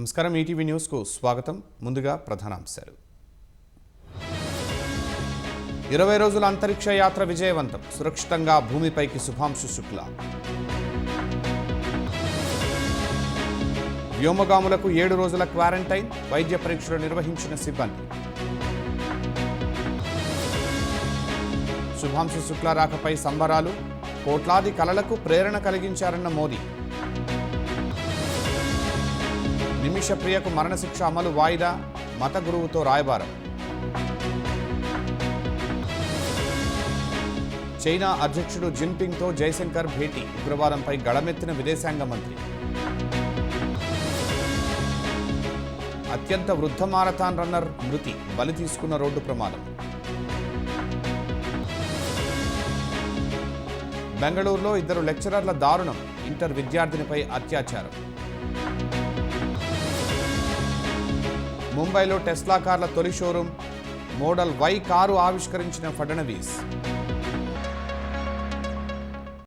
నమస్కారం ఈటీవీ న్యూస్కు స్వాగతం. ముందుగా ప్రధానాంశాలు. 20 రోజుల అంతరిక్ష యాత్ర విజయవంతం. సురక్షితంగా భూమిపైకి శుభాంశు శుక్లా. వ్యోమగాములకు 7 రోజుల క్వారంటైన్, వైద్య పరీక్షలు నిర్వహించిన సిబ్బంది. శుభాంశు శుక్లా రాకపై సంబరాలు, కోట్లాది కలలకు ప్రేరణ కలిగించారన్న మోదీ. నిమిష ప్రియకు మరణశిక్ష అమలు వాయిదా, మత గురువుతో రాయబారం. చైనా అధ్యక్షుడు జిన్పింగ్తో జైశంకర్ భేటీ, ఉగ్రవాదంపై గళమెత్తిన విదేశాంగ మంత్రి. అత్యంత వృద్ధ మారథాన్ రన్నర్ మృతి, బలి తీసుకున్న రోడ్డు ప్రమాదం. బెంగళూరులో 2 లెక్చరర్ల దారుణం, ఇంటర్ విద్యార్థినిపై అత్యాచారం. ముంబైలో టెస్లా కార్ల తొలి షోరూం, మోడల్ వై కారు ఆవిష్కరించిన ఫడ్నవీస్.